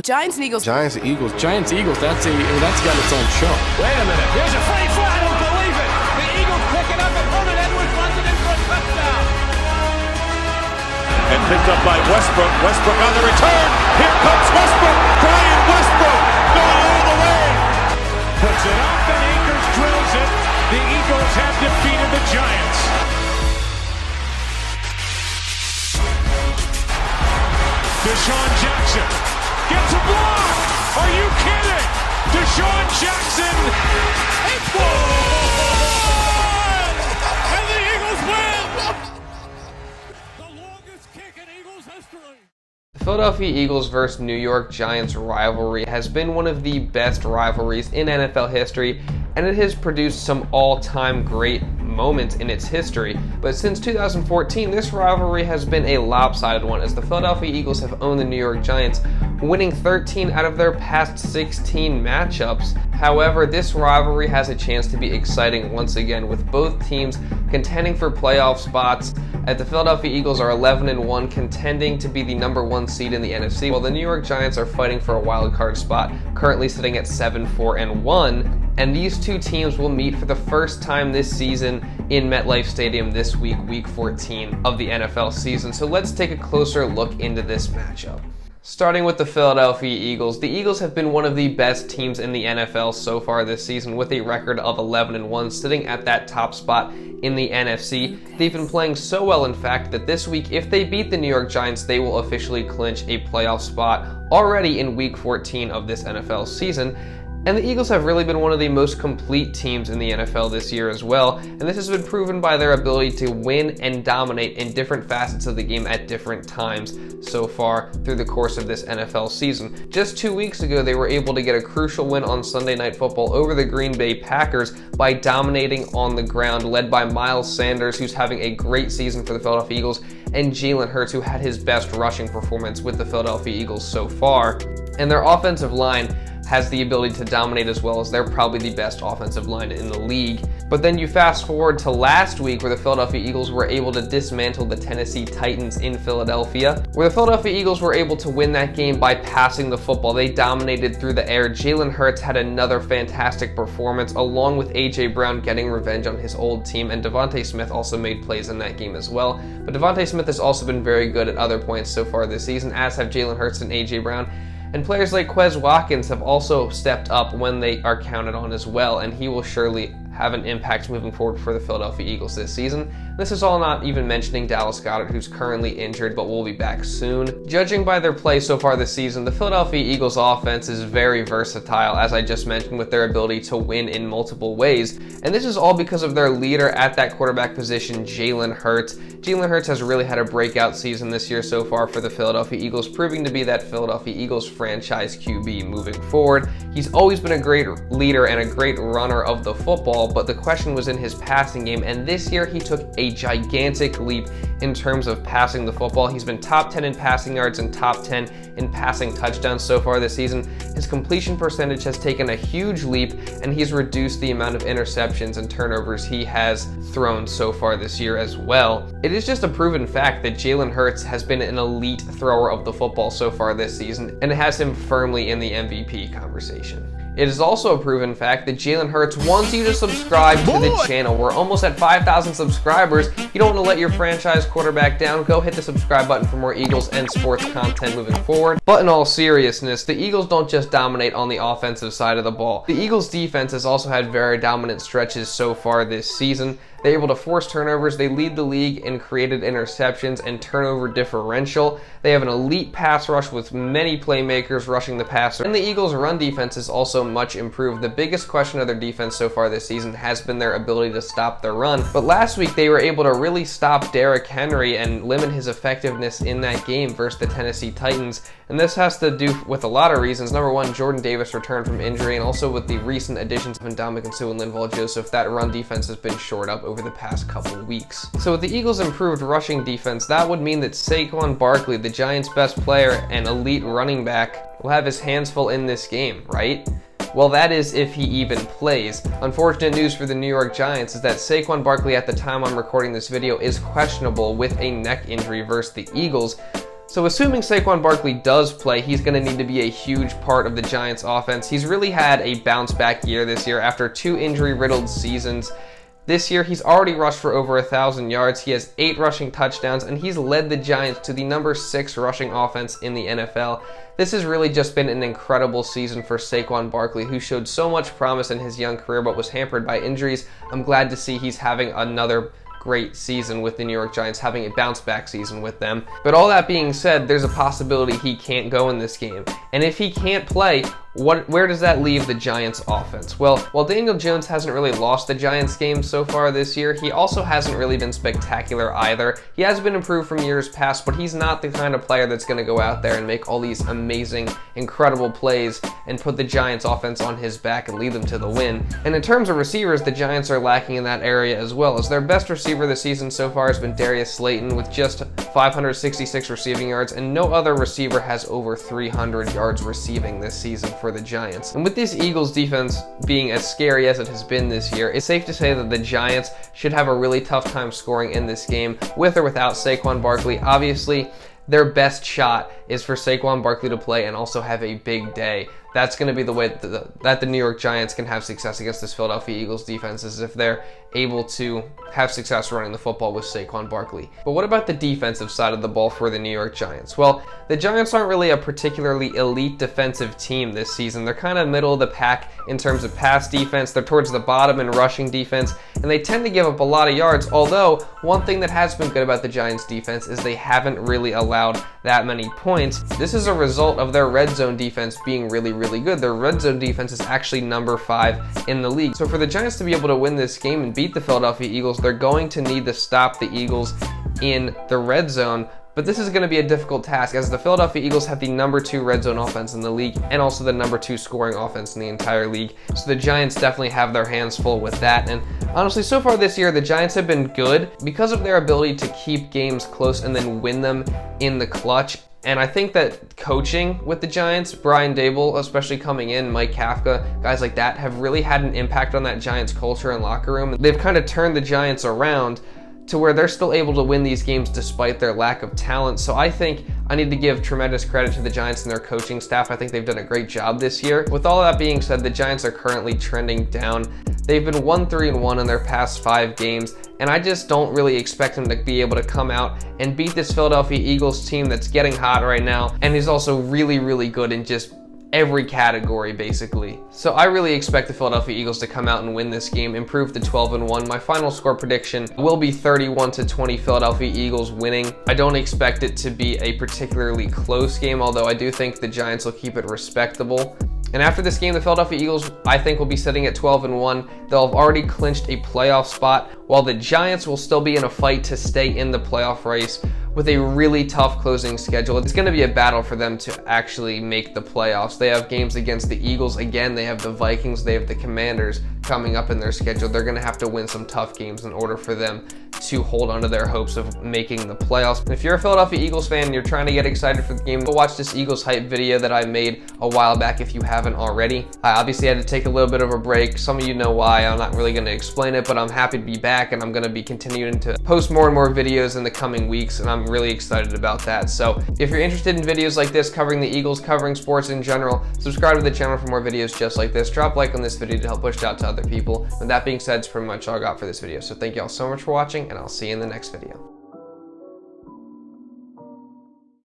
Giants and Eagles. Giants and Eagles. Giants and Eagles. That's got its own show. Wait a minute. Here's a free fly. I don't believe it. The Eagles pick it up and Herman Edwards runs it in for a touchdown. And picked up by Westbrook. Westbrook on the return. Here comes Westbrook. Brian Westbrook going all the way. Puts it up and Akers drills it. The Eagles have defeated the Giants. Deshaun Jackson gets a block. Are you kidding? Deshaun Jackson. It's one! And the Eagles win! The longest kick in Eagles history. The Philadelphia Eagles vs. New York Giants rivalry has been one of the best rivalries in NFL history, and it has produced some all-time great moments in its history. But since 2014, this rivalry has been a lopsided one, as the Philadelphia Eagles have owned the New York Giants, winning 13 out of their past 16 matchups. However, this rivalry has a chance to be exciting once again, with both teams contending for playoff spots. The Philadelphia Eagles are 11-1, contending to be the #1 seed in the NFC, while the New York Giants are fighting for a wild card spot, currently sitting at 7-4-1. And these two teams will meet for the first time this season in MetLife Stadium this week, week 14 of the NFL season. So let's take a closer look into this matchup. Starting with the Philadelphia Eagles, the Eagles have been one of the best teams in the NFL so far this season, with a record of 11-1, sitting at that top spot in the NFC. They've been playing so well, in fact, that this week, if they beat the New York Giants, they will officially clinch a playoff spot already in week 14 of this NFL season. And the Eagles have really been one of the most complete teams in the NFL this year as well, and this has been proven by their ability to win and dominate in different facets of the game at different times so far through the course of this NFL season. Just 2 weeks ago, they were able to get a crucial win on Sunday Night Football over the Green Bay Packers by dominating on the ground, led by Miles Sanders, who's having a great season for the Philadelphia Eagles, and Jalen Hurts, who had his best rushing performance with the Philadelphia Eagles so far. And their offensive line has the ability to dominate as well, as they're probably the best offensive line in the league. But then you fast forward to last week, where the Philadelphia Eagles were able to dismantle the Tennessee Titans in Philadelphia, where the Philadelphia Eagles were able to win that game by passing the football. They dominated through the air. Jalen Hurts had another fantastic performance, along with A.J. Brown getting revenge on his old team, and Devonta Smith also made plays in that game as well. But Devonta Smith has also been very good at other points so far this season, as have Jalen Hurts and A.J. Brown. And players like Quez Watkins have also stepped up when they are counted on as well, and he will surely have an impact moving forward for the Philadelphia Eagles this season. This is all not even mentioning Dallas Goedert, who's currently injured but will be back soon. Judging by their play so far this season, the Philadelphia Eagles offense is very versatile, as I just mentioned, with their ability to win in multiple ways. And this is all because of their leader at that quarterback position, Jalen Hurts. Jalen Hurts has really had a breakout season this year so far for the Philadelphia Eagles, proving to be that Philadelphia Eagles franchise QB moving forward. He's always been a great leader and a great runner of the football, but the question was in his passing game, and this year he took a gigantic leap in terms of passing the football. He's been top 10 in passing yards and top 10 in passing touchdowns so far this season. His completion percentage has taken a huge leap, and he's reduced the amount of interceptions and turnovers he has thrown so far this year as well. It is just a proven fact that Jalen Hurts has been an elite thrower of the football so far this season, and it has him firmly in the MVP conversation. It is also a proven fact that Jalen Hurts wants you to subscribe to the channel. We're almost at 5,000 subscribers. You don't want to let your franchise quarterback down. Go hit the subscribe button for more Eagles and sports content moving forward. But in all seriousness, the Eagles don't just dominate on the offensive side of the ball. The Eagles defense has also had very dominant stretches so far this season. They're able to force turnovers. They lead the league in created interceptions and turnover differential. They have an elite pass rush with many playmakers rushing the passer. And the Eagles' run defense is also much improved. The biggest question of their defense so far this season has been their ability to stop the run. But last week, they were able to really stop Derrick Henry and limit his effectiveness in that game versus the Tennessee Titans. And this has to do with a lot of reasons. Number one, Jordan Davis returned from injury, and also with the recent additions of Ndamukong Suh and Linval Joseph, that run defense has been shored up over the past couple of weeks. So with the Eagles' improved rushing defense, that would mean that Saquon Barkley, the Giants' best player and elite running back, will have his hands full in this game, right? Well, that is if he even plays. Unfortunate news for the New York Giants is that Saquon Barkley, at the time I'm recording this video, is questionable with a neck injury versus the Eagles. So assuming Saquon Barkley does play, he's going to need to be a huge part of the Giants offense. He's really had a bounce back year this year after 2 injury-riddled seasons. This year, he's already rushed for over 1,000 yards. He has 8 rushing touchdowns, and he's led the Giants to the number 6 rushing offense in the NFL. This has really just been an incredible season for Saquon Barkley, who showed so much promise in his young career but was hampered by injuries. I'm glad to see he's having another great season with the New York Giants, having a bounce back season with them. But all that being said, there's a possibility he can't go in this game. And if he can't play, where does that leave the Giants offense? Well, while Daniel Jones hasn't really lost the Giants game so far this year, he also hasn't really been spectacular either. He has been improved from years past, but he's not the kind of player that's going to go out there and make all these amazing, incredible plays and put the Giants offense on his back and lead them to the win. And in terms of receivers, the Giants are lacking in that area as well, as their best receiver this season so far has been Darius Slayton with just 566 receiving yards, and no other receiver has over 300 yards receiving this season for the Giants. And with this Eagles defense being as scary as it has been this year, it's safe to say that the Giants should have a really tough time scoring in this game, with or without Saquon Barkley. Obviously, their best shot is for Saquon Barkley to play and also have a big day. That's going to be the way that the New York Giants can have success against this Philadelphia Eagles defense, is if they're able to have success running the football with Saquon Barkley. But what about the defensive side of the ball for the New York Giants? Well, the Giants aren't really a particularly elite defensive team this season. They're kind of middle of the pack in terms of pass defense. They're towards the bottom in rushing defense, and they tend to give up a lot of yards, although one thing that has been good about the Giants defense is they haven't really allowed that many points. This is a result of their red zone defense being really good. Their red zone defense is actually number 5 in the league. So for the Giants to be able to win this game and beat the Philadelphia Eagles, they're going to need to stop the Eagles in the red zone. But this is going to be a difficult task, as the Philadelphia Eagles have the number 2 red zone offense in the league and also the number 2 scoring offense in the entire league. So the Giants definitely have their hands full with that. And honestly, so far this year, the Giants have been good because of their ability to keep games close and then win them in the clutch. And I think that coaching with the Giants, Brian Daboll especially coming in, Mike Kafka, guys like that, have really had an impact on that Giants culture and locker room. They've kind of turned the Giants around to where they're still able to win these games despite their lack of talent. So I think I need to give tremendous credit to the Giants and their coaching staff. I think they've done a great job this year. With all that being said, the Giants are currently trending down. They've been 1-3-1 in their past 5 games, and I just don't really expect them to be able to come out and beat this Philadelphia Eagles team that's getting hot right now and is also really good in just every category basically. So I really expect the Philadelphia Eagles to come out and win this game, improve to 12-1. My final score prediction will be 31-20 Philadelphia Eagles winning. I don't expect it to be a particularly close game, although I do think the Giants will keep it respectable. And after this game, the Philadelphia Eagles, I think, will be sitting at 12-1. They'll have already clinched a playoff spot, while the Giants will still be in a fight to stay in the playoff race with a really tough closing schedule. It's going to be a battle for them to actually make the playoffs. They have games against the Eagles again. They have the Vikings. They have the Commanders coming up in their schedule. They're going to have to win some tough games in order for them to hold on to their hopes of making the playoffs. And if you're a Philadelphia Eagles fan and you're trying to get excited for the game, go watch this Eagles hype video that I made a while back if you haven't already. I obviously had to take a little bit of a break. Some of you know why. I'm not really going to explain it, but I'm happy to be back, and I'm going to be continuing to post more and more videos in the coming weeks, and I'm really excited about that. So if you're interested in videos like this covering the Eagles, covering sports in general, subscribe to the channel for more videos just like this. Drop a like on this video to help push it out to other people. With that being said, it's pretty much all I got for this video. So thank you all so much for watching, and I'll see you in the next video.